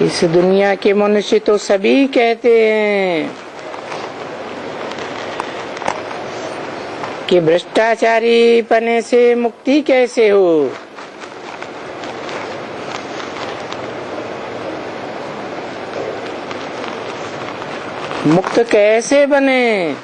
इस दुनिया के मनुष्य तो सभी कहते हैं कि भ्रष्टाचारी पने से मुक्ति कैसे हो। मुक्त कैसे बने।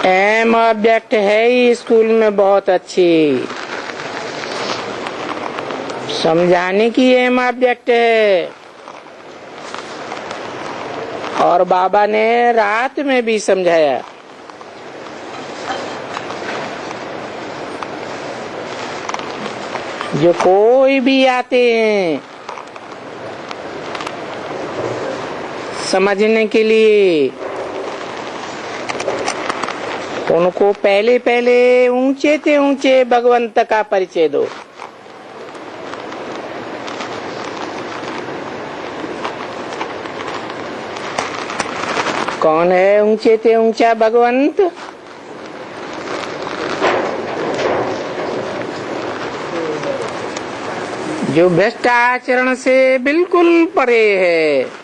एम ऑब्जेक्ट है ही स्कूल में बहुत अच्छी, समझाने की एम ऑब्जेक्ट है। और बाबा ने रात में भी समझाया। जो कोई भी आते हैं समझने के लिए, उनको पहले पहले ऊंचे से ऊंचे भगवंत का परिचय दो। कौन है ऊंचे से ऊंचा भगवंत? जो भ्रष्ट आचरण से बिल्कुल परे है।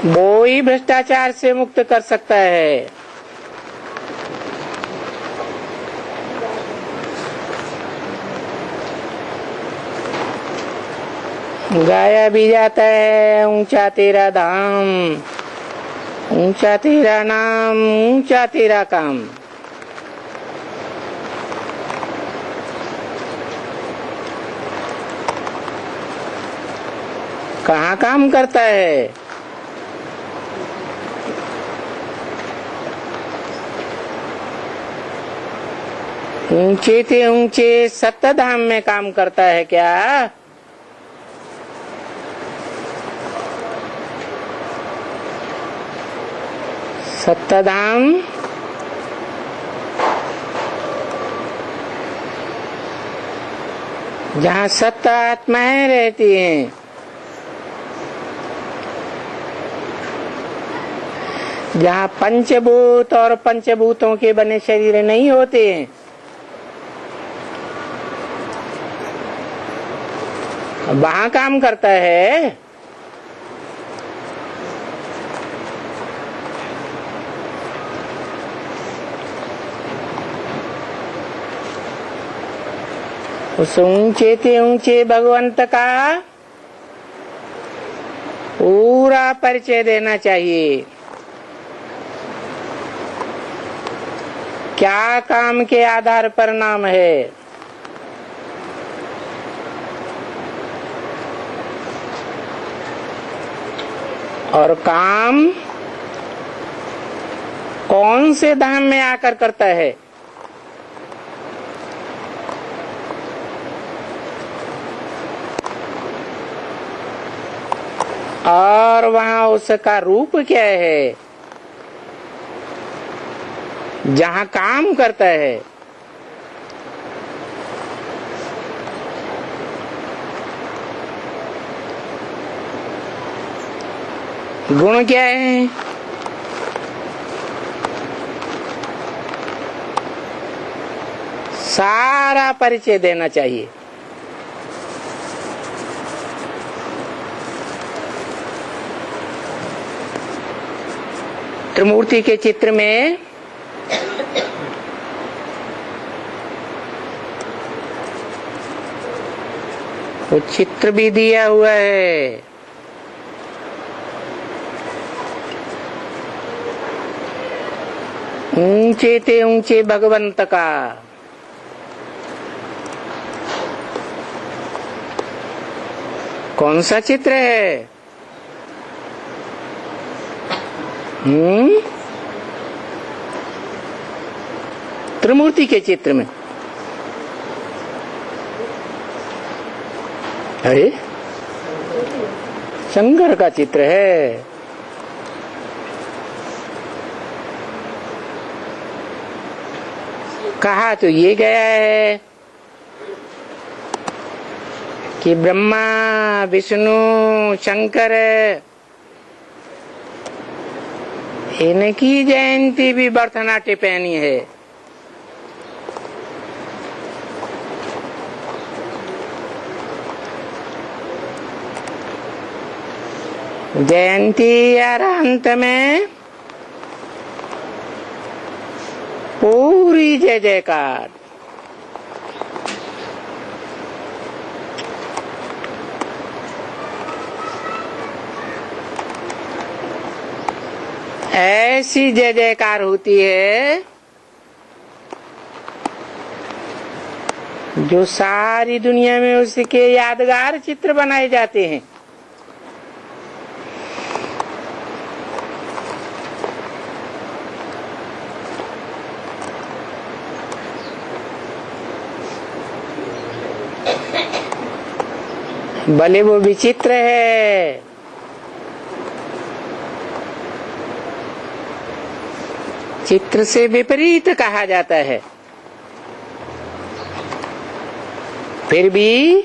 वो ही भ्रष्टाचार से मुक्त कर सकता है। गाया भी जाता है ऊंचा तेरा धाम, ऊंचा तेरा नाम, ऊंचा तेरा काम। कहाँ काम करता है? ऊंचे से ऊंचे सत्य धाम में काम करता है क्या? सत्य धाम जहाँ सत्य आत्माएं रहती हैं, जहाँ पंचभूत और पंचभूतों के बने शरीर नहीं होते हैं, वहाँ काम करता है। उस ऊंचे से ऊंचे भगवंत का पूरा परिचय देना चाहिए। क्या काम के आधार पर नाम है? और काम कौन से धाम में आकर करता है? और वहाँ उसका रूप क्या है जहाँ काम करता है? गुण क्या है? सारा परिचय देना चाहिए। त्रिमूर्ति के चित्र में वो चित्र भी दिया हुआ है। ऊंचे से ऊंचे भगवंत का। कौन सा चित्र है? त्रिमूर्ति के चित्र में। अरे शंकर का चित्र है। कहा तो ये गया है कि ब्रह्मा विष्णु शंकर इनकी जयंती भी बर्थना टिप्पणी है। जयंती और अंत में पूरी जय जयकार। ऐसी जय जयकार होती है जो सारी दुनिया में उसके यादगार चित्र बनाए जाते हैं। भले वो विचित्र है, चित्र से विपरीत कहा जाता है, फिर भी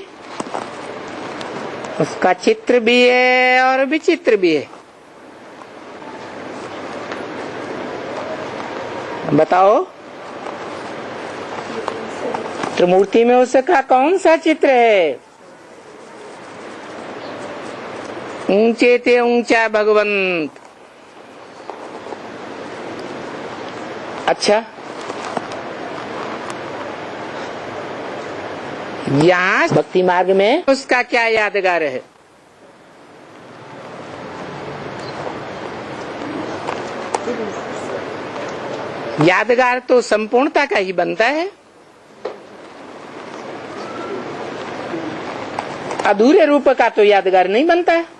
उसका चित्र भी है और विचित्र भी है। बताओ, त्रिमूर्ति में उसका कौन सा चित्र है? ऊंचे ते ऊंचा भगवंत। अच्छा, यहाँ भक्ति मार्ग में उसका क्या यादगार है? यादगार तो संपूर्णता का ही बनता है, अधूरे रूप का तो यादगार नहीं बनता है।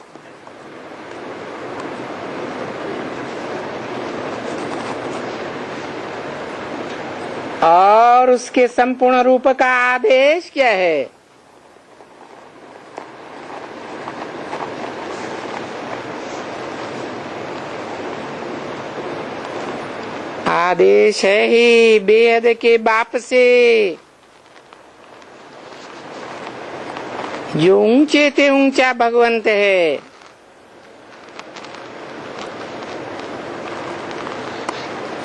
और उसके संपूर्ण रूप का आदेश क्या है? आदेश है ही बेहद के बाप से, जो ऊंचे ते ऊंचा भगवंत है।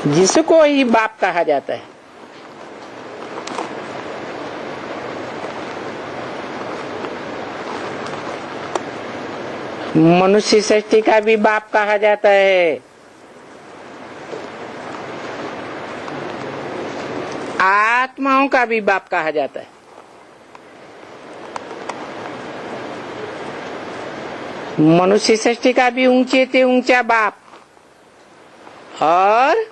जिसको ही बाप कहा जाता है। मनुष्य सृष्टि का भी बाप कहा जाता है, आत्माओं का भी बाप कहा जाता है। मनुष्य सृष्टि का भी ऊंचे ते ऊंचा बाप और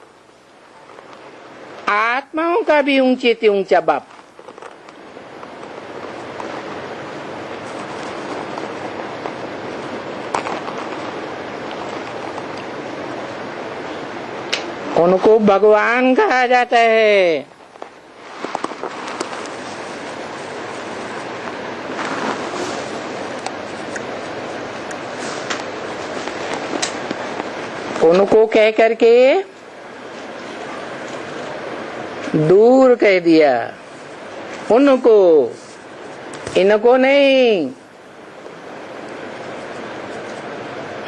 आत्माओं का भी ऊंचे ते ऊंचा बाप। उनको भगवान कहा जाता है। उनको कह करके दूर कह दिया, उनको, इनको नहीं।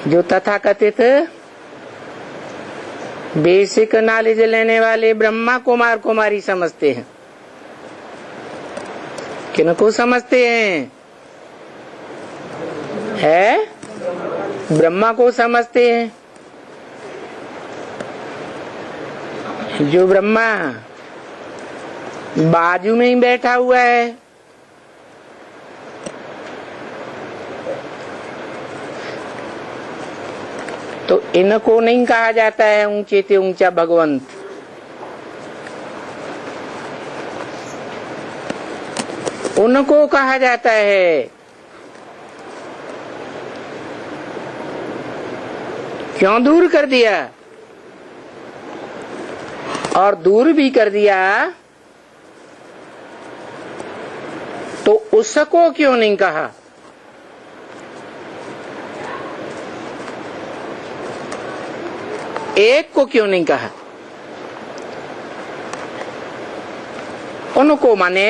जो तथाकथित बेसिक नॉलेज लेने वाले ब्रह्मा कुमार कुमारी समझते हैं, किनको समझते हैं? है ब्रह्मा को समझते हैं। जो ब्रह्मा बाजू में ही बैठा हुआ है, तो इनको नहीं कहा जाता है ऊंचे ते ऊंचा भगवंत। उनको कहा जाता है। क्यों दूर कर दिया? और दूर भी कर दिया तो उसको क्यों नहीं कहा? एक को क्यों नहीं कहा? उनको माने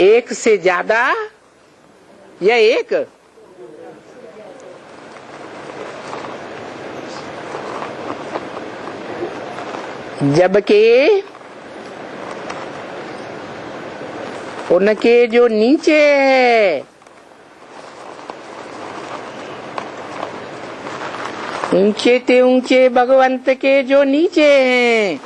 एक से ज्यादा या एक? जबकि उनके जो नीचे है, ऊंचे ते ऊंचे भगवंत के जो नीचे हैं,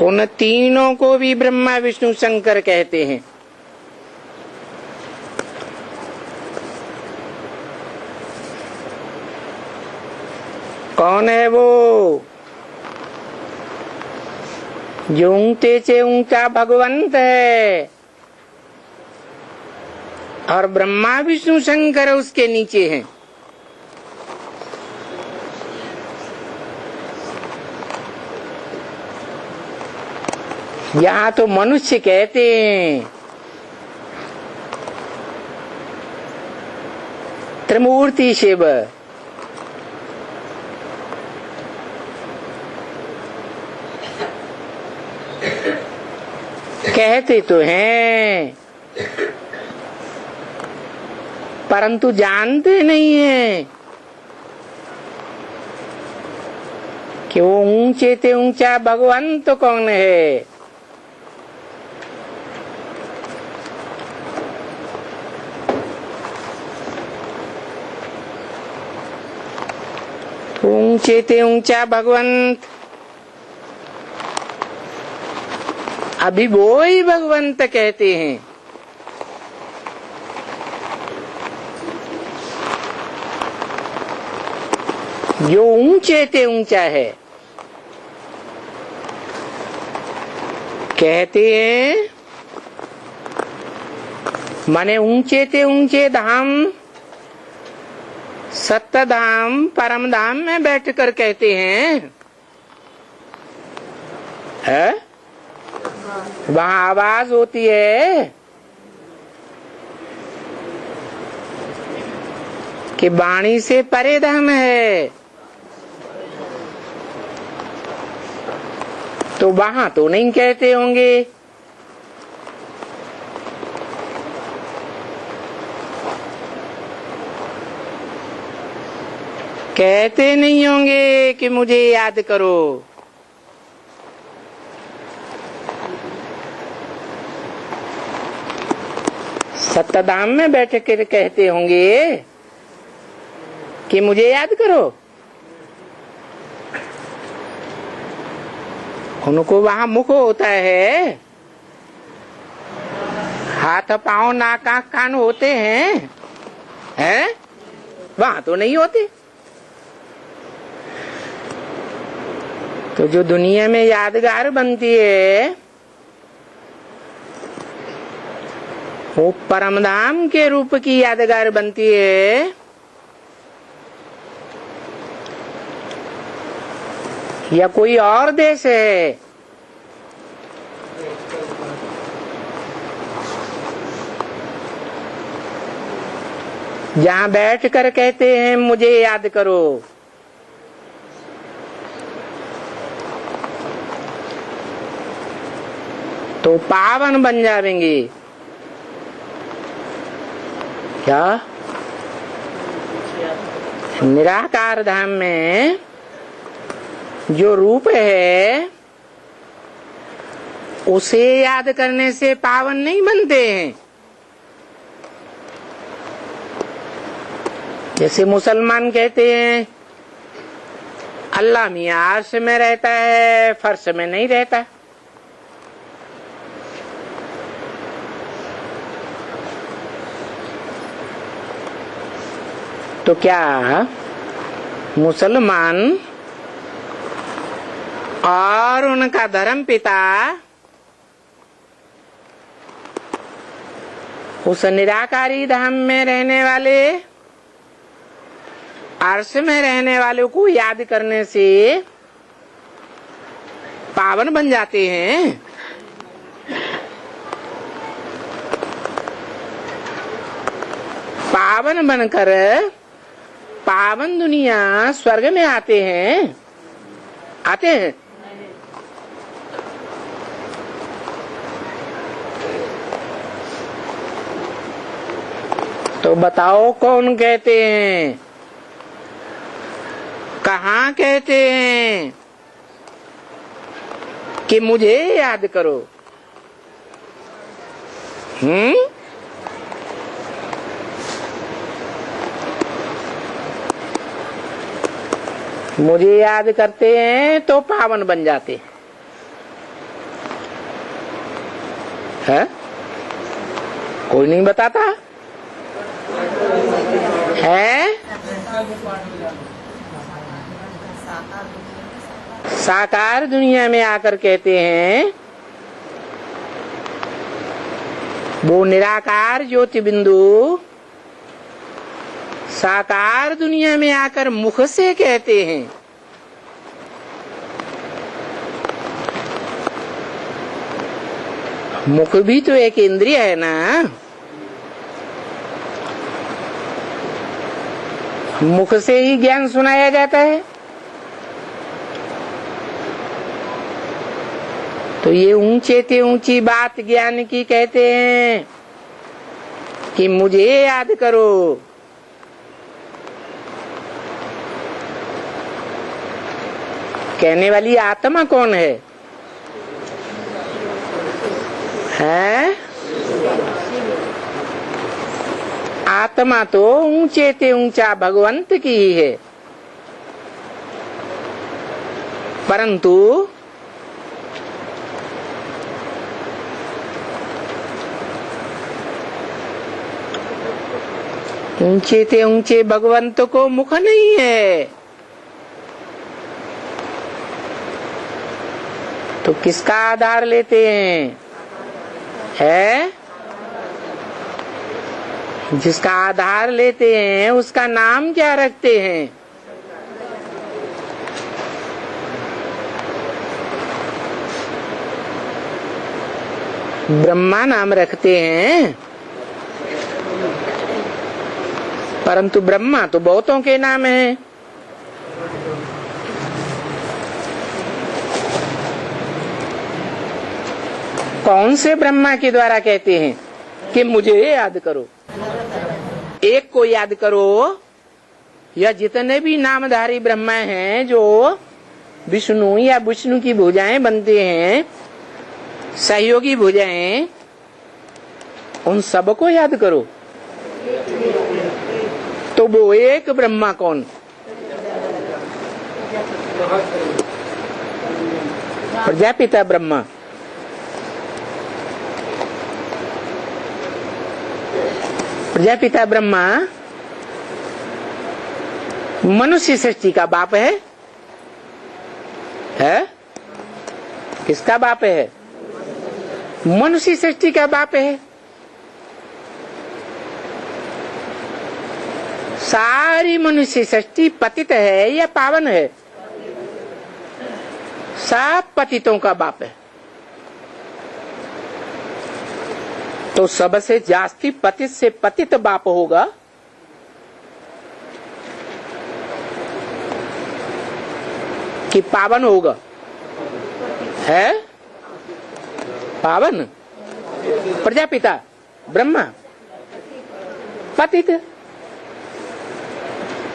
उन तीनों को भी ब्रह्मा विष्णु शंकर कहते हैं। कौन है वो? जो ऊंचे से ऊंचा भगवंत है और ब्रह्मा विष्णु शंकर उसके नीचे हैं। यहाँ तो मनुष्य कहते हैं त्रिमूर्ति शिव, कहते तो हैं परंतु जानते नहीं हैं कि वो ऊंचे ते ऊंचा भगवंत कौन है। ऊंचे ते ऊंचा भगवंत अभी वो ही भगवंत कहते हैं। जो ऊंचे ते ऊंचा है, कहते हैं माने ऊंचे ते ऊंचे धाम, सत्य धाम, परम धाम में बैठकर कहते हैं है? वहां आवाज होती है कि वाणी से परे धाम है, तो वहां तो नहीं कहते होंगे। कहते नहीं होंगे कि मुझे याद करो। सत्ताधाम में बैठ कर कहते होंगे कि मुझे याद करो। उनको वहां मुख होता है, हाथ पांव नाक आंख कान होते हैं, वहां तो नहीं होते। तो जो दुनिया में यादगार बनती है वो परमधाम के रूप की यादगार बनती है या कोई और देश है? जहाँ बैठ कर कहते हैं मुझे याद करो। तो पावन बन जाएंगे क्या? निराकार धाम में जो रूप है उसे याद करने से पावन नहीं बनते हैं। जैसे मुसलमान कहते हैं अल्लाह मियां अर्श में रहता है, फर्श में नहीं रहता। तो क्या मुसलमान और उनका धर्म पिता उस निराकारी धाम में रहने वाले, अर्श में रहने वालों को याद करने से पावन बन जाते हैं? पावन बनकर पावन दुनिया स्वर्ग में आते हैं? आते हैं? तो बताओ कौन कहते हैं कहाँ कहते हैं कि मुझे याद करो? मुझे याद करते हैं तो पावन बन जाते हैं। कोई नहीं बताता है। साकार दुनिया में आकर कहते हैं वो निराकार ज्योति बिंदु साकार दुनिया में आकर मुख से कहते हैं। मुख भी तो एक इंद्रिय है ना। मुख से ही ज्ञान सुनाया जाता है। तो ये ऊंचे से ऊंची बात ज्ञान की कहते हैं कि मुझे याद करो। कहने वाली आत्मा कौन है? आत्मा तो ऊंचे से ऊंचा भगवंत की ही है, परंतु ऊंचे से ऊंचे भगवंत को मुख नहीं है। तो किसका आधार लेते हैं? जिसका आधार लेते हैं उसका नाम क्या रखते हैं? ब्रह्मा नाम रखते हैं। परंतु ब्रह्मा तो बहुतों के नाम है। कौन से ब्रह्मा के द्वारा कहते हैं कि मुझे याद करो? एक को याद करो या जितने भी नामधारी ब्रह्मा हैं जो विष्णु या विष्णु की भुजाएं बनते हैं, सहयोगी भुजाएं, उन सबको याद करो। तो वो एक ब्रह्मा कौन? प्रजापिता ब्रह्मा। प्रजापिता ब्रह्मा मनुष्य सृष्टि का बाप है? किसका बाप है? मनुष्य सृष्टि का बाप है। सारी मनुष्य सृष्टि पतित है या पावन है? सब पतितों का बाप है। तो सबसे जास्ती पतित से पतित बाप होगा कि पावन होगा? है पावन प्रजापिता ब्रह्मा, पतित।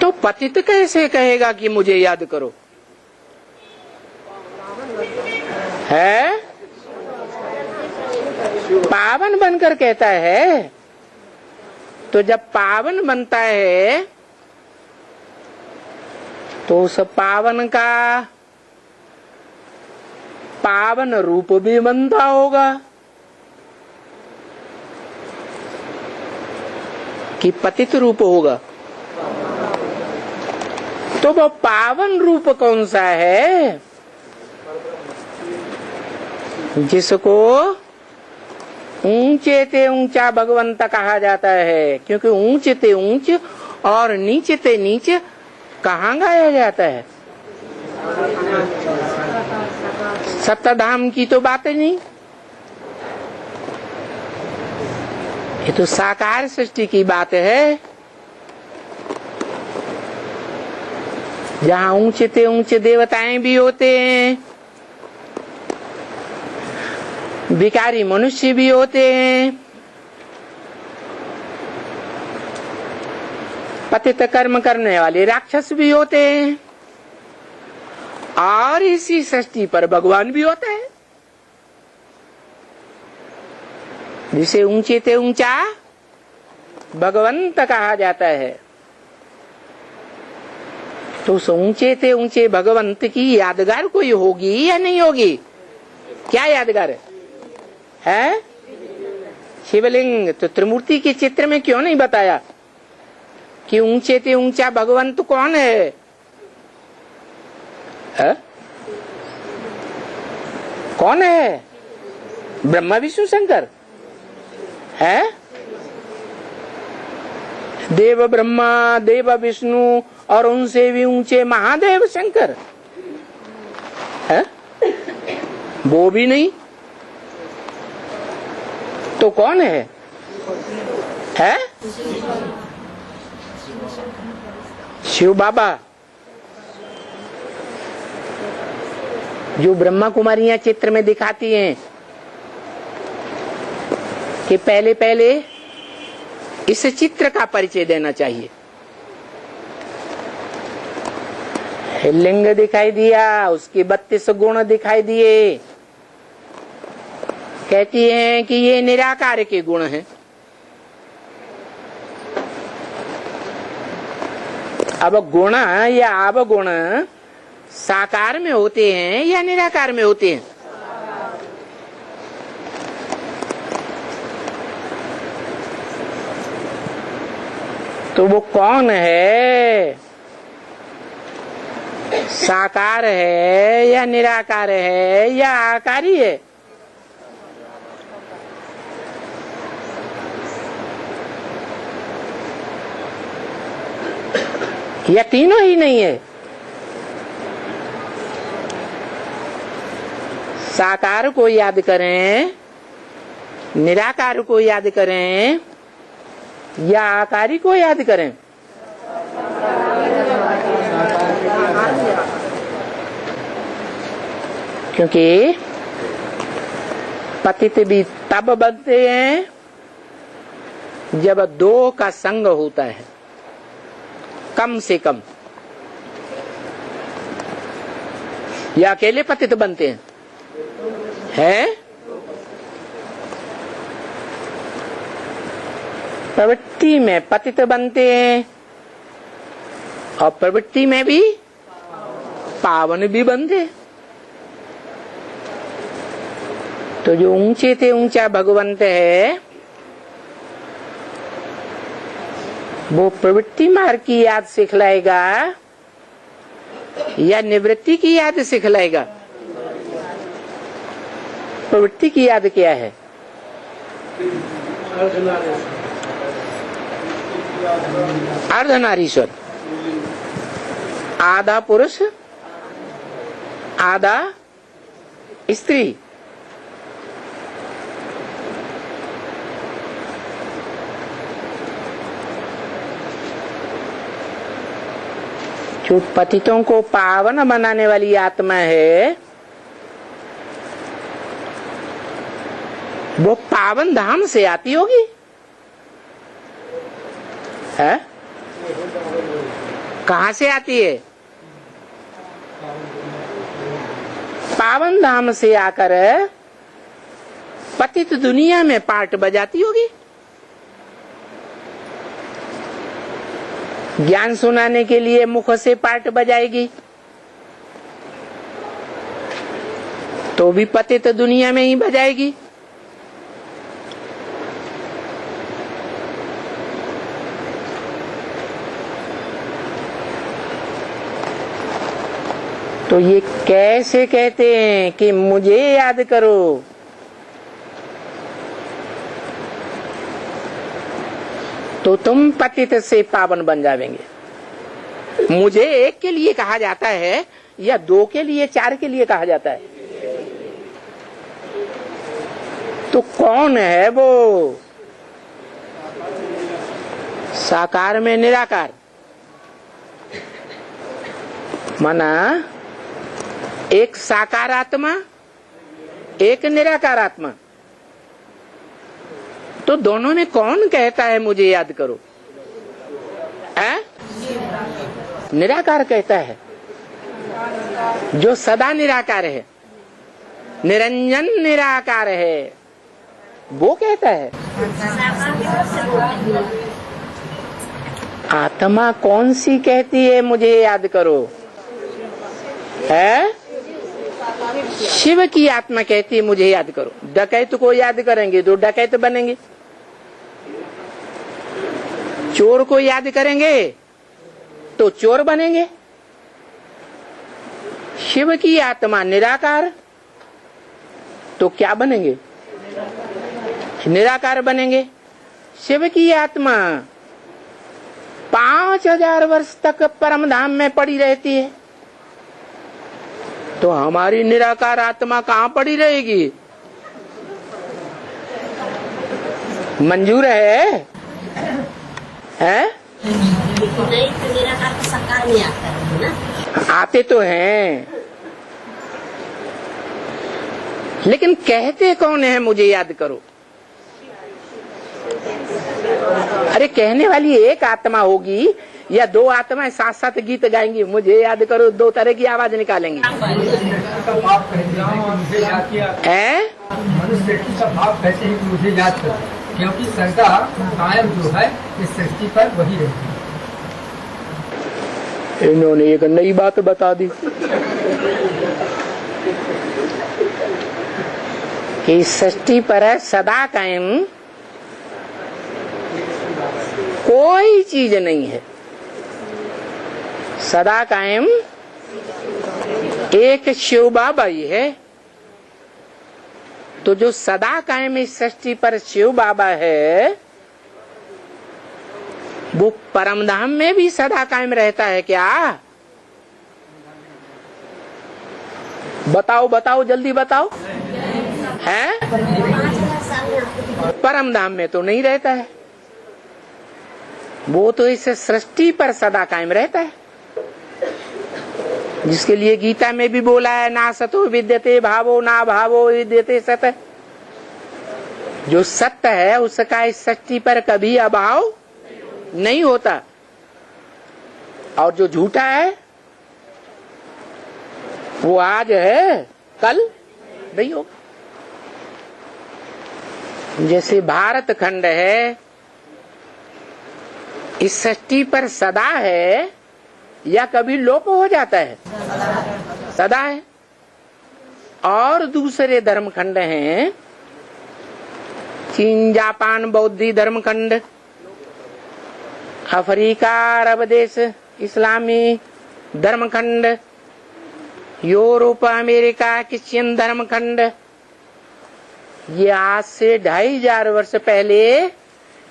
तो पतित कैसे कहेगा कि मुझे याद करो? है पावन बनकर कहता है। तो जब पावन बनता है तो उस पावन का पावन रूप भी बनता होगा कि पतित रूप होगा। तो वो पावन रूप कौन सा है जिसको ऊंचे से ऊंचा भगवंत कहा जाता है? क्योंकि ऊंचे से ऊंच और नीचे से नीच कहाँ गाया जाता है? सप्तधाम की तो बात ही नहीं। ये तो साकार सृष्टि की बात है, जहाँ ऊंचे से ऊंचे देवताएं भी होते हैं, भिखारी मनुष्य भी होते हैं, पतित कर्म करने वाले राक्षस भी होते हैं, और इसी सृष्टि पर भगवान भी होता है, जिसे ऊंचे से ऊंचा भगवंत कहा जाता है। तो उस ऊंचे से ऊंचे भगवंत की यादगार कोई होगी या नहीं होगी? क्या यादगार है? शिवलिंग। तो त्रिमूर्ति के चित्र में क्यों नहीं बताया कि ऊंचे से ऊंचा भगवंत कौन है? कौन है? ब्रह्मा विष्णु शंकर है? देव ब्रह्मा, देव विष्णु और उनसे भी ऊंचे महादेव शंकर है? वो भी नहीं तो कौन है? शिव बाबा। जो ब्रह्मा कुमारियां चित्र में दिखाती हैं कि पहले पहले इस चित्र का परिचय देना चाहिए। लिंग दिखाई दिया, उसके 32 गुण दिखाई दिए, कहती हैं कि ये निराकार के गुण हैं। अब गुण या अवगुण साकार में होते हैं या निराकार में होते हैं? तो वो कौन है? साकार है या निराकार है या आकारी है? या तीनों ही नहीं है? साकार को याद करें, निराकार को याद करें या आकारी को याद करें? क्योंकि पतित भी तब बनते हैं जब दो का संग होता है, कम से कम। या अकेले पतित बनते हैं? प्रवृत्ति में पतित बनते हैं और प्रवृत्ति में भी पावन भी बनते हैं। तो जो ऊंचे से ऊंचा भगवंत है वो प्रवृत्ति मार्ग की याद सिखलाएगा या निवृत्ति की याद सिखलाएगा? प्रवृत्ति की याद क्या है? अर्धनारीश्वर, आधा पुरुष आधा स्त्री। जो पतितों को पावन बनाने वाली आत्मा है वो पावन धाम से आती होगी, है? कहाँ से आती है? पावन धाम से आकर पतित दुनिया में पार्ट बजाती होगी। ज्ञान सुनाने के लिए मुख से पार्ट बजाएगी तो भी पतित दुनिया में ही बजाएगी। तो ये कैसे कहते हैं कि मुझे याद करो? तो तुम पतित से पावन बन जाएंगे। मुझे एक के लिए कहा जाता है या दो के लिए, चार के लिए कहा जाता है? तो कौन है वो? साकार में निराकार, माना एक साकार आत्मा एक निराकार आत्मा। तो दोनों में कौन कहता है मुझे याद करो? निराकार कहता है। जो सदा निराकार है, निरंजन निराकार है, वो कहता है। आत्मा कौन सी कहती है मुझे याद करो? है शिव की आत्मा कहती है मुझे याद करो। डकैत को याद करेंगे तो डकैत बनेंगे, चोर को याद करेंगे तो चोर बनेंगे। शिव की आत्मा निराकार तो क्या बनेंगे? निराकार बनेंगे। शिव की आत्मा 5000 वर्ष तक परम धाम में पड़ी रहती है, तो हमारी निराकार आत्मा कहाँ पड़ी रहेगी? मंजूर है? निराकार तो साकार में आता है ना? आते तो हैं, लेकिन कहते कौन है मुझे याद करो? अरे कहने वाली एक आत्मा होगी या दो आत्माएं साथ साथ गीत गाएंगी, मुझे याद करो, दो तरह की आवाज निकालेंगी। है मनुष्य का भाव कैसे ही मुझे याद कर, क्योंकि सदा कायम जो है इस सृष्टि पर वही रहती है। इन्होंने एक नई बात बता दी कि सृष्टि पर है सदा कायम कोई चीज नहीं है। सदा कायम एक शिव बाबा ही है। तो जो सदा कायम इस सृष्टि पर शिव बाबा है, वो परमधाम में भी सदा कायम रहता है क्या? बताओ बताओ, जल्दी बताओ। है? परमधाम में तो नहीं रहता है, वो तो इस सृष्टि पर सदा कायम रहता है, जिसके लिए गीता में भी बोला है, ना सतो विद्यते भावो ना भावो विद्यते सत। जो सत्य है उसका इस सृष्टि पर कभी अभाव नहीं होता, और जो झूठा है वो आज है कल नहीं होगा। जैसे भारत खंड है इस सृष्टि पर सदा है या कभी लोप हो जाता है? सदा है। और दूसरे धर्म खंड हैं, चीन जापान बौद्धी धर्म खंड, अफ्रीका अरब देश इस्लामी धर्म खंड, यूरोप अमेरिका क्रिश्चियन धर्म खंड। ये आज से 2500 वर्ष पहले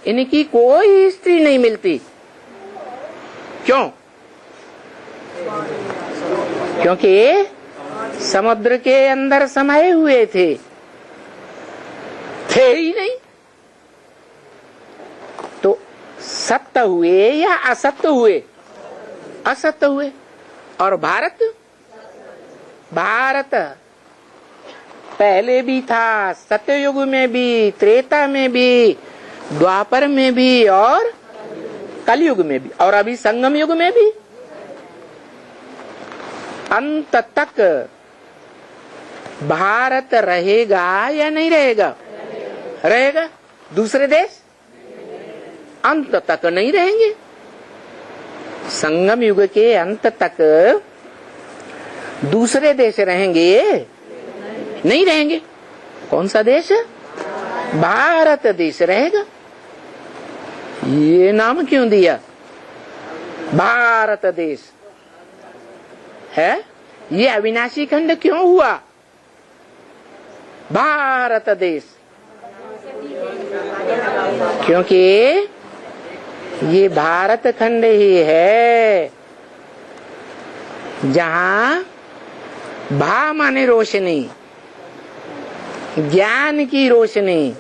इनकी कोई हिस्ट्री नहीं मिलती। क्यों? क्योंकि समुद्र के अंदर समाये हुए थे ही नहीं। तो सत्य हुए या असत्य हुए? असत्य हुए। और भारत पहले भी था, सत्ययुग में भी, त्रेता में भी, द्वापर में भी और कलयुग में भी, और अभी संगम युग में भी। अंत तक भारत रहेगा या नहीं रहेगा? रहेगा। दूसरे देश अंत तक नहीं रहेंगे। संगम युग के अंत तक दूसरे देश रहेंगे? नहीं रहेंगे। कौन सा देश? भारत देश रहेगा। ये नाम क्यों दिया भारत देश? है ये अविनाशी खंड क्यों हुआ भारत देश? क्योंकि ये भारत खंड ही है जहां भा माने रोशनी, ज्ञान की रोशनी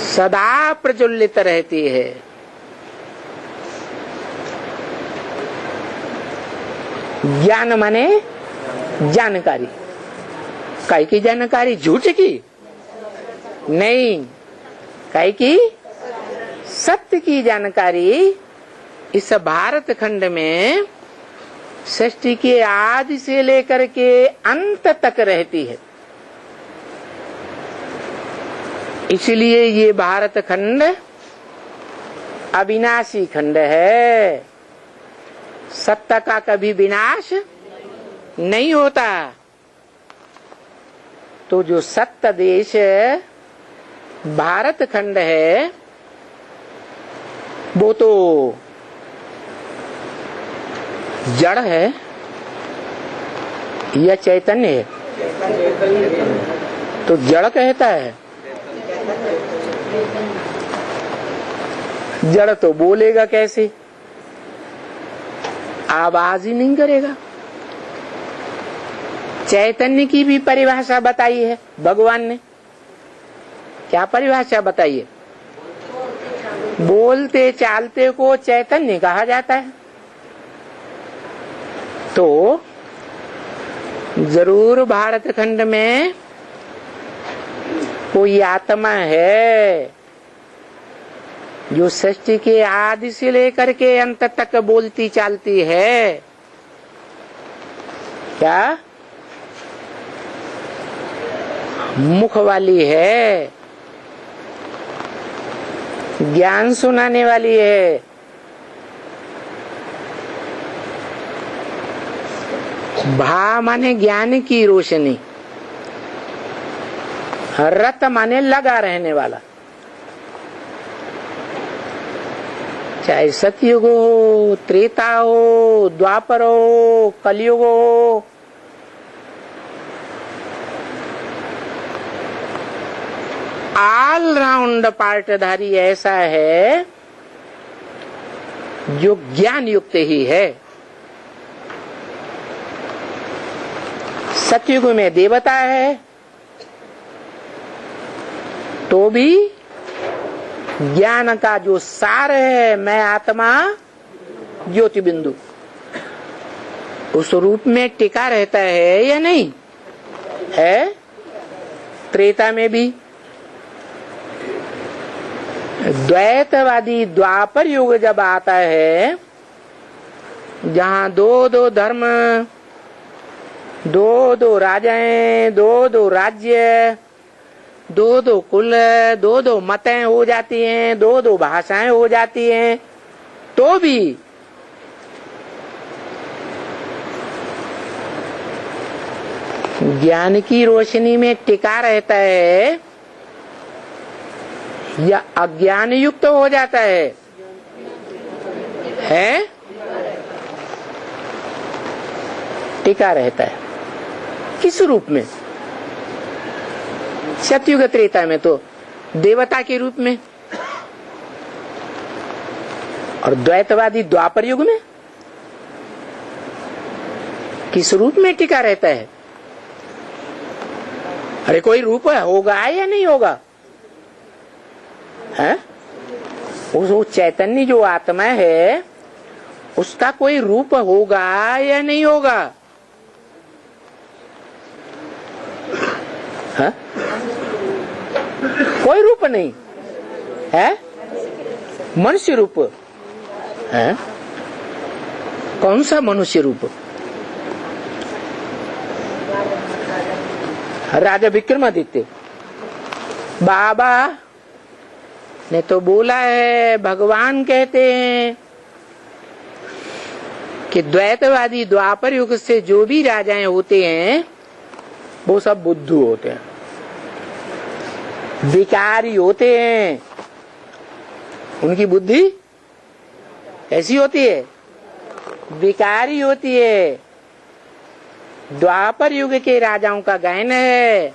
सदा प्रज्वलित रहती है। ज्ञान माने जानकारी। काई की जानकारी? झूठ की नहीं, काई की? सत्य की जानकारी इस भारत खंड में सृष्टि के आदि से लेकर के अंत तक रहती है। इसलिए ये भारत खंड अविनाशी खंड है। सत्ता का कभी विनाश नहीं होता। तो जो सत्य देश भारत खंड है वो तो जड़ है या चैतन्य है? तो जड़ कहता है। जड़ तो बोलेगा कैसे? आवाज ही नहीं करेगा। चैतन्य की भी परिभाषा बताई है भगवान ने। क्या परिभाषा बताई है? बोलते चालते को चैतन्य कहा जाता है। तो जरूर भारत खंड में कोई आत्मा है जो सृष्टि के आदि से लेकर के अंत तक बोलती चालती है। क्या? मुख वाली है, ज्ञान सुनाने वाली है। भा माने ज्ञान की रोशनी, रत माने लगा रहने वाला। चाहे सतयुग हो, त्रेता हो, द्वापर हो, कलयुग हो, ऑल राउंड पार्टधारी ऐसा है जो ज्ञान युक्त ही है। सतयुग में देवता है तो भी ज्ञान का जो सार है, मैं आत्मा ज्योति बिंदु, उस रूप में टिका रहता है या नहीं है? त्रेता में भी द्वैतवादी द्वापर युग जब आता है, जहाँ दो दो धर्म, दो दो राजाएं, दो दो राज्य, दो दो कुल, दो दो मतें हो जाती हैं, दो दो भाषाएं हो जाती हैं, तो भी ज्ञान की रोशनी में टिका रहता है या अज्ञान युक्त हो जाता है? टिका रहता है। किस रूप में? सतयुग त्रेता में तो देवता के रूप में, और द्वैतवादी द्वापर युग में किस रूप में टिका रहता है? अरे कोई रूप होगा या नहीं होगा? है? वो चैतन्य जो आत्मा है उसका कोई रूप होगा या नहीं होगा? है? कोई रूप नहीं है। मनुष्य रूप है। कौन सा मनुष्य रूप? राजा विक्रमादित्य बाबा ने तो बोला है, भगवान कहते हैं कि द्वैतवादी द्वापर युग से जो भी राजाएं होते हैं वो सब बुद्धू होते हैं, विकारी होते हैं। उनकी बुद्धि ऐसी होती है, विकारी होती है। द्वापर युग के राजाओं का गायन है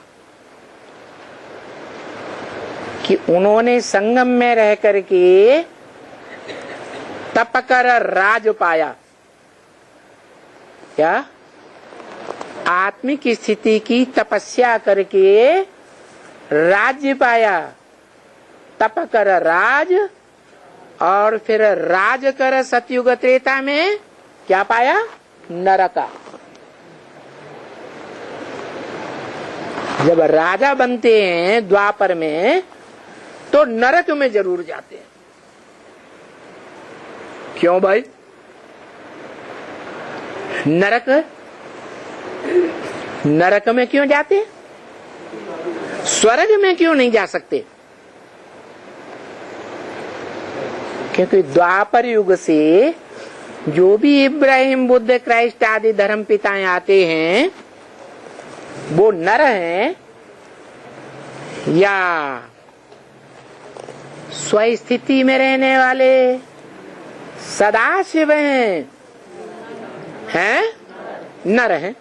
कि उन्होंने संगम में रह करके तप कर राज पाया। क्या? आत्मिक स्थिति की तपस्या करके राज्य पाया। तप कर राज, और फिर राज कर सतयुग त्रेता में क्या पाया? नरका। जब राजा बनते हैं द्वापर में तो नरक में जरूर जाते हैं। क्यों भाई? नरक में क्यों जाते? स्वर्ग में क्यों नहीं जा सकते? क्योंकि द्वापर युग से जो भी इब्राहिम, बुद्ध, क्राइस्ट आदि धर्म पिताएं आते हैं वो नर हैं या स्वस्थिति में रहने वाले सदाशिव हैं? नर हैं।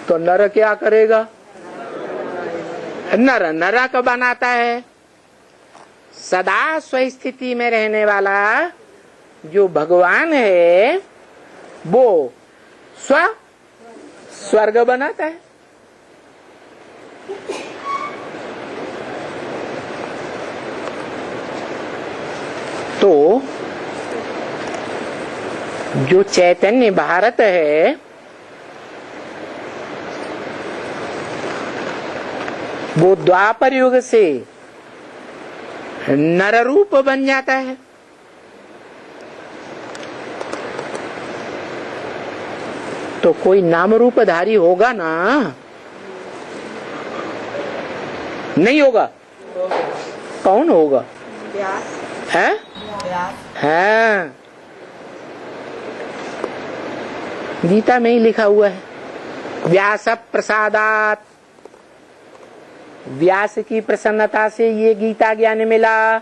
तो नर क्या करेगा? नर नरक बनाता है। सदा स्वस्थिति में रहने वाला जो भगवान है वो स्वर्ग बनाता है। तो जो चैतन्य भारत है वो द्वापर युग से नर रूप बन जाता है। तो कोई नाम रूपधारी होगा ना? नहीं होगा। कौन होगा? है? हाँ, गीता में ही लिखा हुआ है, व्यास प्रसादात, व्यास की प्रसन्नता से ये गीता ज्ञान मिला।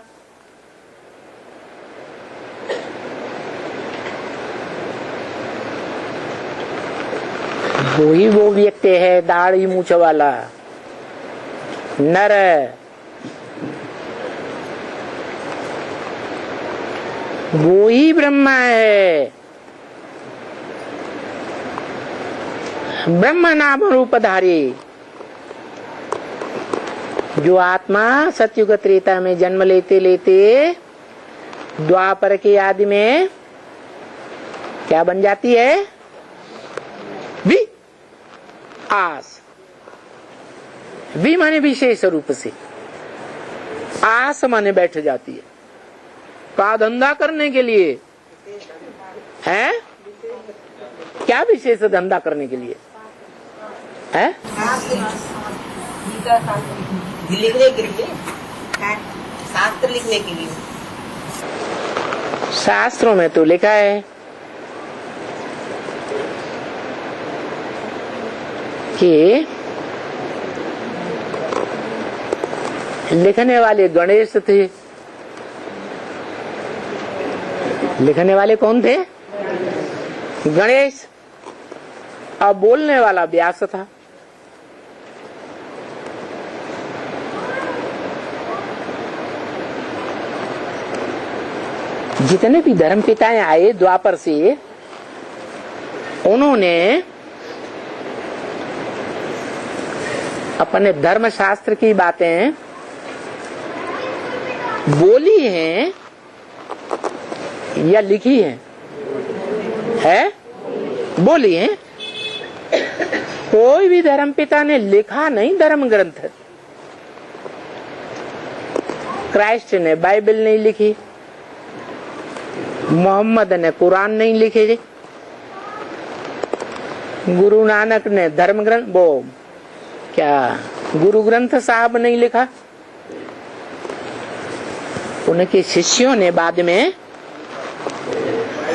वो व्यक्ति है दाढ़ी मूछ वाला नर। वो ही ब्रह्मा है, ब्रह्म नाम रूपधारी। जो आत्मा सतयुग त्रेता में जन्म लेते लेते द्वापर के आदि में क्या बन जाती है? भी आस। भी माने विशेष रूप से, आस माने बैठ जाती है। का धंधा करने के लिए है? क्या विशेष धंधा करने के लिए है? लिखने के लिए, शास्त्र लिखने के लिए। शास्त्रों में तो लिखा है कि लिखने वाले गणेश थे। लिखने वाले कौन थे? गणेश। अब बोलने वाला व्यास था। जितने भी धर्म पिताएं आए द्वापर से, उन्होंने अपने धर्म शास्त्र की बातें बोली हैं या लिखी है? बोली हैं। कोई भी धर्म पिता ने लिखा नहीं धर्म ग्रंथ। क्राइस्ट ने बाइबल नहीं लिखी, मोहम्मद ने कुरान नहीं लिखे, गुरु नानक ने धर्म ग्रंथ, वो क्या गुरु ग्रंथ साहब नहीं लिखा। उनके शिष्यों ने बाद में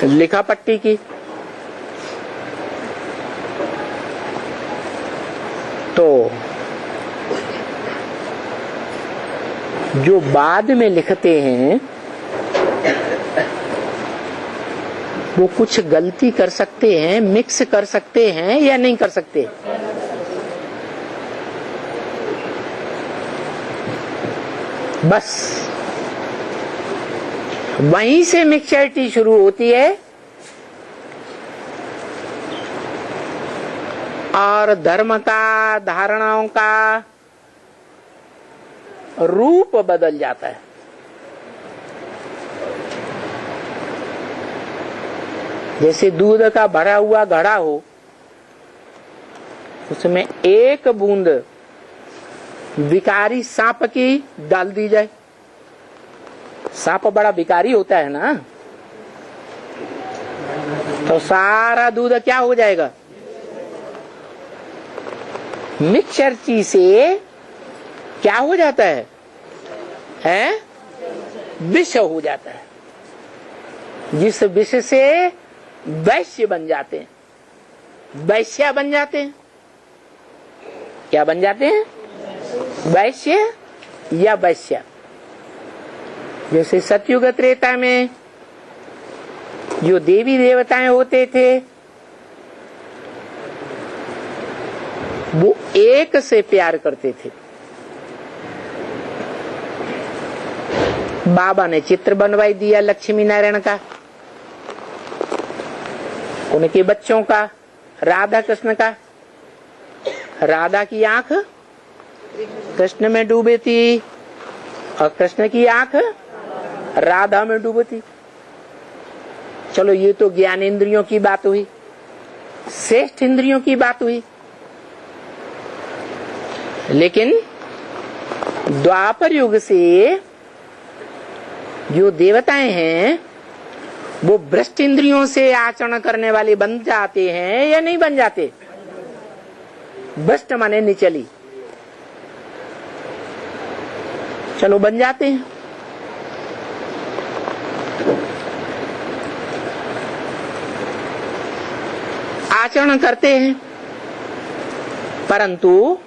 लिखा पट्टी की। तो जो बाद में लिखते हैं वो कुछ गलती कर सकते हैं, मिक्स कर सकते हैं या नहीं कर सकते? बस वहीं से मिक्सचरिटी शुरू होती है और धर्म का, धारणाओं का रूप बदल जाता है। जैसे दूध का भरा हुआ घड़ा हो, उसमें एक बूंद विकारी सांप की डाल दी जाए। सांप बड़ा विकारी होता है ना, तो सारा दूध क्या हो जाएगा? मिक्सचर चीज से क्या हो जाता है? विष हो जाता है, जिस विष से वैश्य बन जाते हैं, वैश्या बन जाते हैं। क्या बन जाते हैं? वैश्य या वैश्या। जैसे सतयुग त्रेता में जो देवी देवताएं होते थे वो एक से प्यार करते थे। बाबा ने चित्र बनवाई दिया लक्ष्मी नारायण का, उनके बच्चों का, राधा कृष्ण का। राधा की आंख कृष्ण में डूबी थी और कृष्ण की आंख राधा में डूबी थी। चलो ये तो ज्ञानेंद्रियों की बात हुई, श्रेष्ठ इंद्रियों की बात हुई। लेकिन द्वापर युग से जो देवताएं हैं वो भ्रष्ट इंद्रियों से आचरण करने वाले बन जाते हैं या नहीं बन जाते? भ्रष्ट माने निचली, चलो बन जाते हैं। आचरण करते हैं, परंतु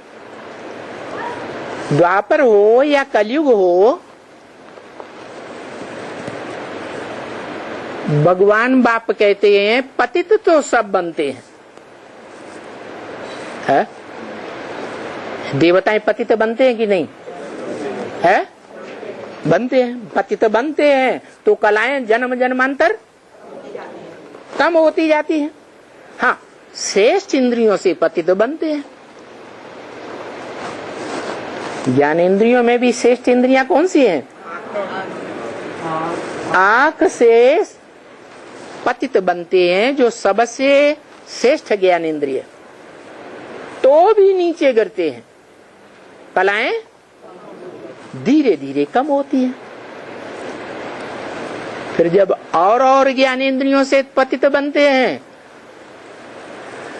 द्वापर हो या कलयुग हो, भगवान बाप कहते हैं पतित तो सब बनते हैं। है? देवताएं पतित बनते हैं कि नहीं? है? बनते हैं, पतित बनते हैं तो कलाएं जन्म जन्मांतर कम होती जाती हैं। हाँ, श्रेष्ठ इंद्रियों से पतित बनते हैं। ज्ञान इंद्रियों में भी श्रेष्ठ इंद्रियां कौन सी हैं? आंख से पतित बनते हैं जो सबसे श्रेष्ठ ज्ञान इंद्रिय, तो भी नीचे गिरते हैं, कलाएं धीरे धीरे कम होती हैं। फिर जब और ज्ञान इंद्रियों से पतित बनते हैं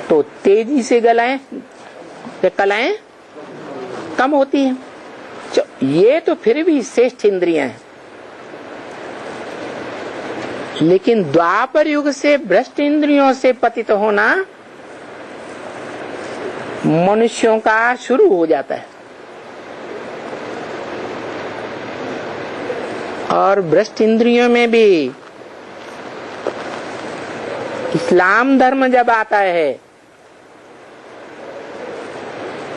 तो तेजी से कलाएं कम होती हैं। ये तो फिर भी श्रेष्ठ इंद्रियां हैं। लेकिन द्वापर युग से भ्रष्ट इंद्रियों से पतित होना मनुष्यों का शुरू हो जाता है। और भ्रष्ट इंद्रियों में भी इस्लाम धर्म जब आता है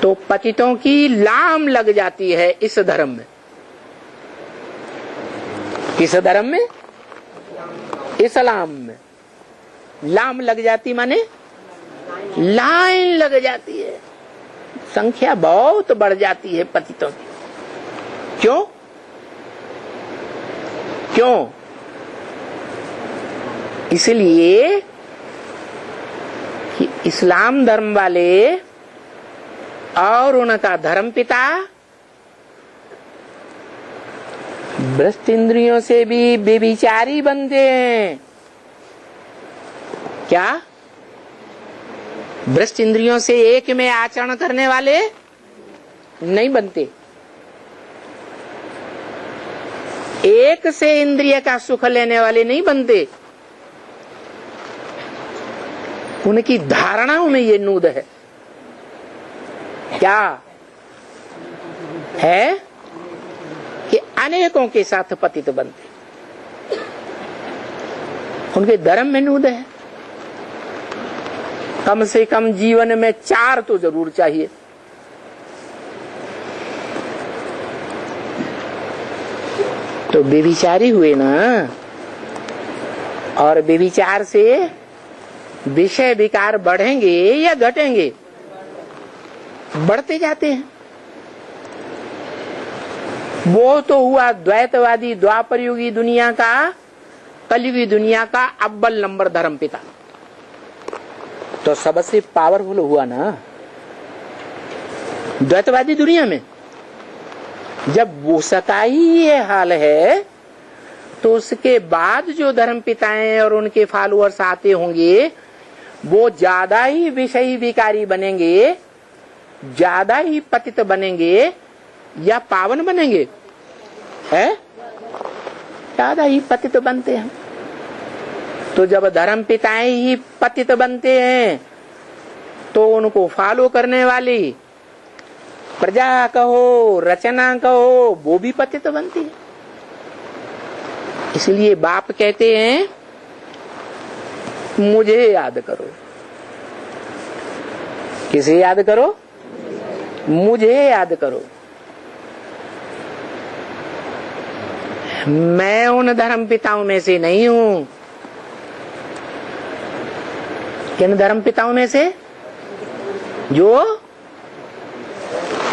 तो पतितों की लाम लग जाती है इस धर्म में। किस धर्म में? इस्लाम में लाम लग जाती माने लाइन लग जाती है, संख्या बहुत बढ़ जाती है पतितों की। क्यों? क्यों? इसलिए कि इस्लाम धर्म वाले और उनका धर्म पिता भ्रष्ट इंद्रियों से भी व्यभिचारी बनते हैं। क्या? भ्रष्ट इंद्रियों से एक में आचरण करने वाले नहीं बनते। एक से इंद्रिय का सुख लेने वाले नहीं बनते। उनकी धारणाओं में ये नूद है। क्या है कि अनेकों के साथ पतित बनते, उनके धर्म में नूद है। कम से कम जीवन में 4 तो जरूर चाहिए। तो व्यभिचारी हुए ना, और व्यभिचार से विषय विकार बढ़ेंगे या घटेंगे? बढ़ते जाते हैं। वो तो हुआ द्वैतवादी द्वापर युगी दुनिया का, कलयुगी दुनिया का अव्वल नंबर धर्म पिता। तो सबसे पावरफुल हुआ ना द्वैतवादी दुनिया में। जब वो सका ही ये हाल है तो उसके बाद जो धर्म पिताएं और उनके फॉलोअर्स आते होंगे वो ज्यादा ही विषयी विकारी बनेंगे, ज्यादा ही पतित बनेंगे या पावन बनेंगे? है ज्यादा ही पतित बनते हैं। तो जब धर्म पिताएं ही पतित बनते हैं तो उनको फॉलो करने वाली प्रजा कहो, रचना कहो, वो भी पतित बनती है। इसलिए बाप कहते हैं मुझे याद करो। किसे याद करो? मुझे याद करो। मैं उन धर्म पिताओं में से नहीं हूं। किन धर्म पिताओं में से? जो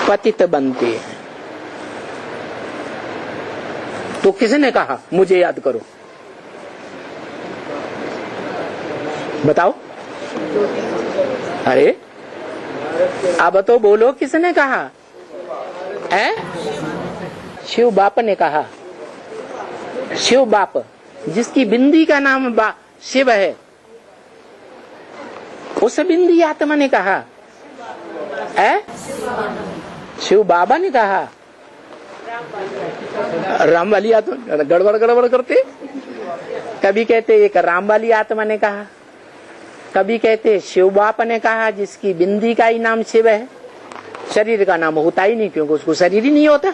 पतित बनते हैं। तो किसने कहा मुझे याद करो? बताओ। अरे अब तो बोलो, किसने कहा? है शिव बाप ने कहा। शिव बाप, जिसकी बिंदी का नाम शिव है, उस बिंदी आत्मा ने कहा है। शिव बाबा ने कहा। राम वाली आत्मा गड़बड़ गड़बड़ करते। कभी कहते एक राम वाली आत्मा ने कहा, कभी कहते शिव बाप ने कहा, जिसकी बिंदी का ही नाम शिव है। शरीर का नाम होता ही नहीं, क्योंकि उसको शरीर ही नहीं होता।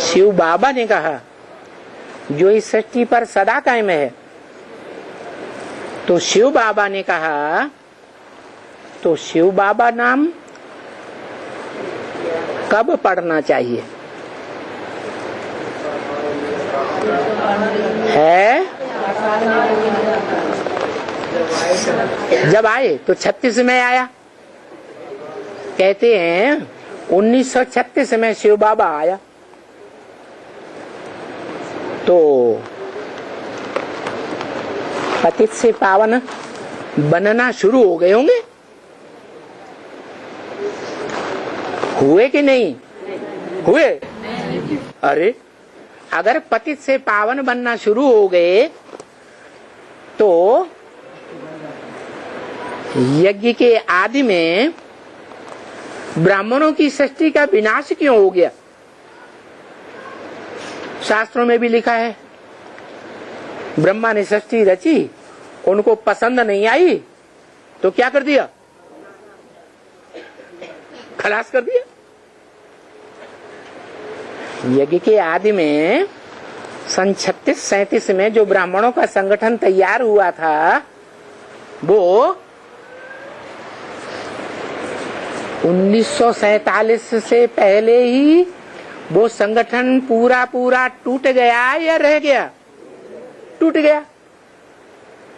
शिव बाबा ने कहा, जो इस सृष्टि पर सदा कायम है। तो शिव बाबा ने कहा, तो शिव बाबा नाम कब पढ़ना चाहिए? है जब आए तो 36 में आया। कहते हैं 1936 में शिव बाबा आया। तो पतित से पावन बनना शुरू हो गए होंगे। हुए कि नहीं हुए? अरे अगर पतित से पावन बनना शुरू हो गए तो यज्ञ के आदि में ब्राह्मणों की सृष्टि का विनाश क्यों हो गया? शास्त्रों में भी लिखा है, ब्रह्मा ने सृष्टि रची, उनको पसंद नहीं आई तो क्या कर दिया? खलास कर दिया। यज्ञ के आदि में सन 36-37 में जो ब्राह्मणों का संगठन तैयार हुआ था, वो 1947 से पहले ही वो संगठन पूरा टूट गया या रह गया? टूट गया।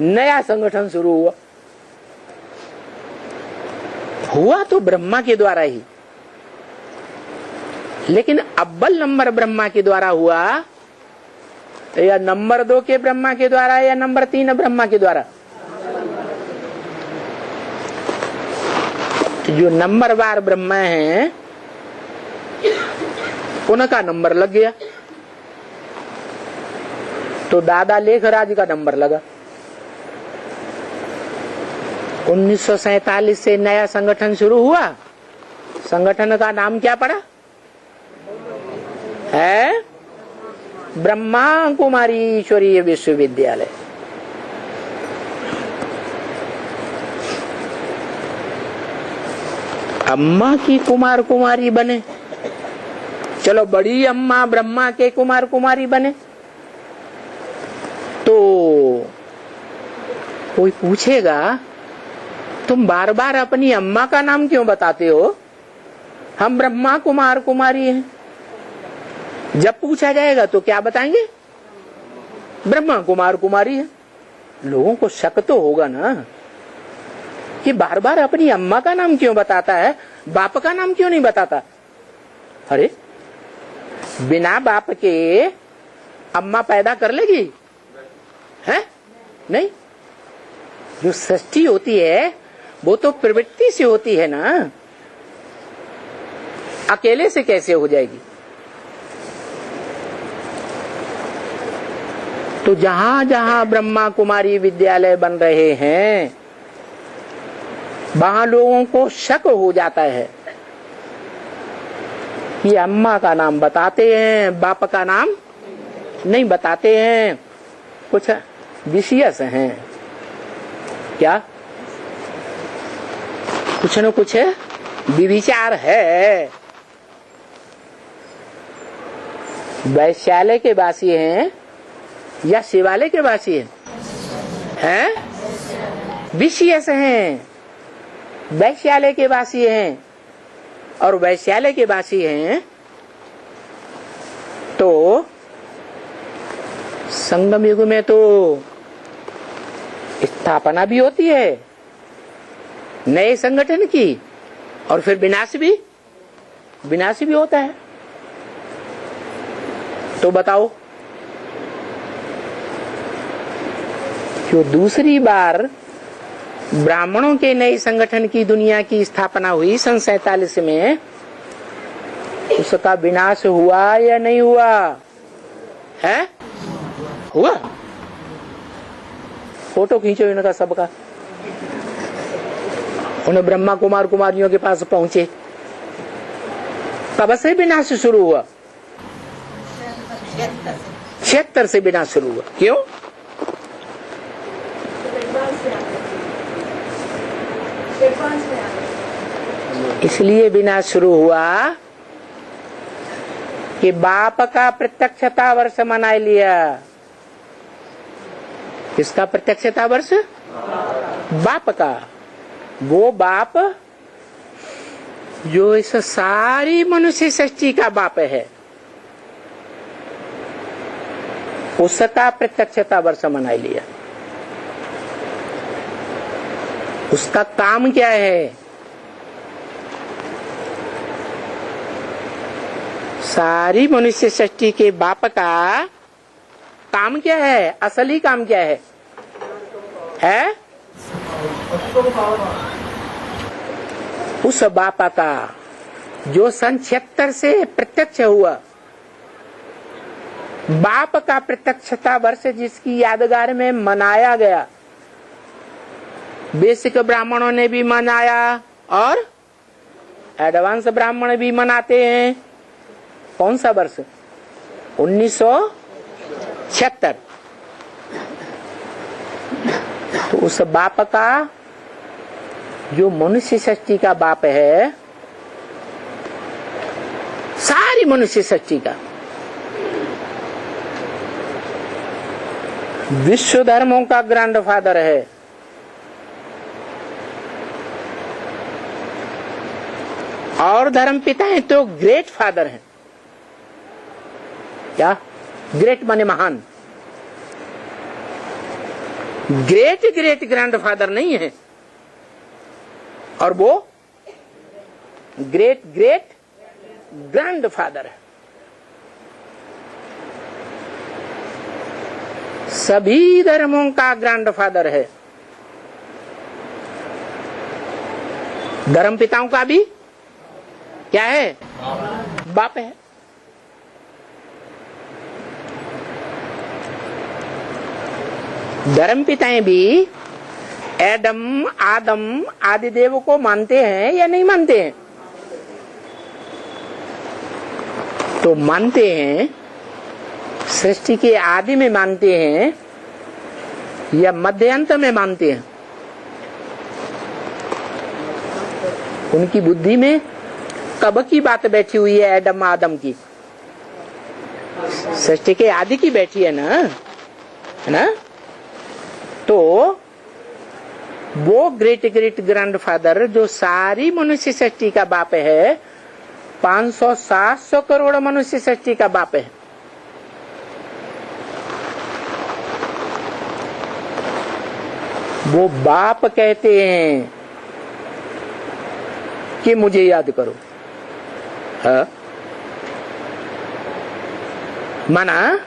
नया संगठन शुरू हुआ तो ब्रह्मा के द्वारा ही, लेकिन अव्वल नंबर ब्रह्मा के द्वारा हुआ या नंबर 2 के ब्रह्मा के द्वारा या नंबर 3 ब्रह्मा के द्वारा? जो नंबरवार ब्रह्मा है उनका नंबर लग गया, तो दादा लेखराज का नंबर लगा। 1947 से नया संगठन शुरू हुआ। संगठन का नाम क्या पड़ा? है ब्रह्मा कुमारी ईश्वरीय विश्वविद्यालय। अम्मा की कुमार कुमारी बने, चलो बड़ी अम्मा ब्रह्मा के कुमार कुमारी बने। तो कोई पूछेगा, तुम बार बार अपनी अम्मा का नाम क्यों बताते हो? हम ब्रह्मा कुमार कुमारी हैं। जब पूछा जाएगा तो क्या बताएंगे? ब्रह्मा कुमार कुमारी है। लोगों को शक तो होगा ना कि बार बार अपनी अम्मा का नाम क्यों बताता है, बाप का नाम क्यों नहीं बताता? अरे बिना बाप के अम्मा पैदा कर लेगी? है नहीं। जो सृष्टि होती है वो तो प्रवृत्ति से होती है ना, अकेले से कैसे हो जाएगी? तो जहां जहां ब्रह्मा कुमारी विद्यालय बन रहे हैं वहां लोगों को शक हो जाता है कि अम्मा का नाम बताते हैं, बाप का नाम नहीं बताते हैं, कुछ विशेष हैं क्या, कुछ न कुछ विचार है। वैश्यालय के वासी हैं या शिवालय के वासी हैं? विशेष हैं, वैश्यालय के वासी हैं, और वैश्यालय के वासी हैं तो संगम युग में तो स्थापना भी होती है नए संगठन की, और फिर विनाश भी होता है। तो बताओ, जो दूसरी बार ब्राह्मणों के नए संगठन की दुनिया की स्थापना हुई सन 47 में, उसका विनाश हुआ या नहीं हुआ है? हुआ। फोटो खींचो इनका सबका। उन्हें ब्रह्मा कुमार कुमारियों के पास पहुंचे, कब से विनाश शुरू हुआ? 76 से विनाश शुरू हुआ। क्यों? इसलिए विनाश शुरू हुआ कि बाप का प्रत्यक्षता वर्ष मना लिया। किसका प्रत्यक्षता वर्ष? बाप का। वो बाप जो इस सारी मनुष्य सृष्टि का बाप है, उसका प्रत्यक्षता वर्ष मना लिया। उसका काम क्या है? सारी मनुष्य सृष्टि के बाप का काम क्या है? असली काम क्या है? उस बाप का जो सन 76 से प्रत्यक्ष हुआ, बाप का प्रत्यक्षता वर्ष जिसकी यादगार में मनाया गया, बेसिक ब्राह्मणों ने भी मनाया और एडवांस ब्राह्मण भी मनाते हैं। कौन सा वर्ष? 1976। तो उस बाप का जो मनुष्य सृष्टि का बाप है, सारी मनुष्य सृष्टि का, विश्व धर्मों का ग्रैंडफादर है, और धर्म पिता है तो ग्रेट फादर है। क्या? ग्रेट माने महान। ग्रेट ग्रेट ग्रैंडफादर नहीं है, और वो ग्रेट ग्रेट ग्रैंडफादर है। सभी धर्मों का ग्रैंडफादर है। धर्म पिताओं का भी क्या है? बाप है। धर्म पिताएं भी एडम आदम आदि देव को मानते हैं या नहीं मानते हैं? तो मानते हैं। सृष्टि के आदि में मानते हैं या मध्यांत में मानते हैं? उनकी बुद्धि में कब की बात बैठी हुई है? एडम आदम की, सृष्टि के आदि की बैठी है ना? तो वो ग्रेट ग्रेट ग्रैंडफादर जो सारी मनुष्य सृष्टि का बाप है, 500-700 करोड़ मनुष्य सृष्टि का बाप है, वो बाप कहते हैं कि मुझे याद करो। हाँ? माना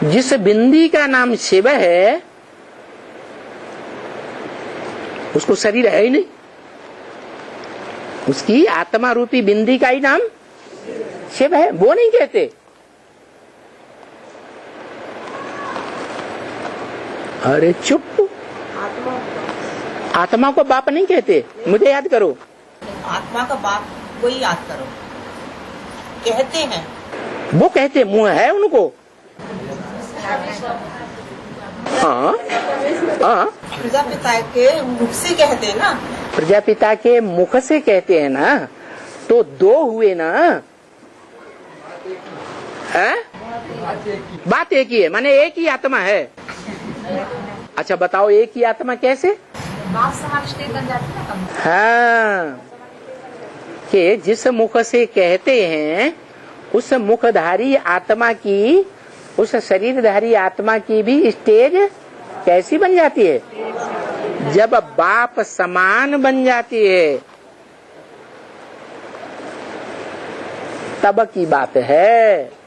जिस बिंदी का नाम शिव है, उसको शरीर है ही नहीं, उसकी आत्मा रूपी बिंदी का ही नाम शिव है। वो नहीं कहते अरे चुप, आत्मा को बाप नहीं कहते। मुझे याद करो, आत्मा का बाप को ही याद करो कहते हैं। वो कहते, मुंह है उनको। हाँ हाँ, प्रजापिता के मुख से कहते हैं ना। प्रजापिता के मुख से कहते हैं ना, तो दो हुए ना। है? बात एक ही है, माने एक ही आत्मा है। अच्छा बताओ, एक ही आत्मा कैसे? बाप समाविष्ट बन जाती है ना कम। हाँ, कि जिस मुख से कहते हैं उस मुखधारी आत्मा की, उस शरीरधारी आत्मा की भी स्टेज कैसी बन जाती है? जब बाप समान बन जाती है, तब की बात है।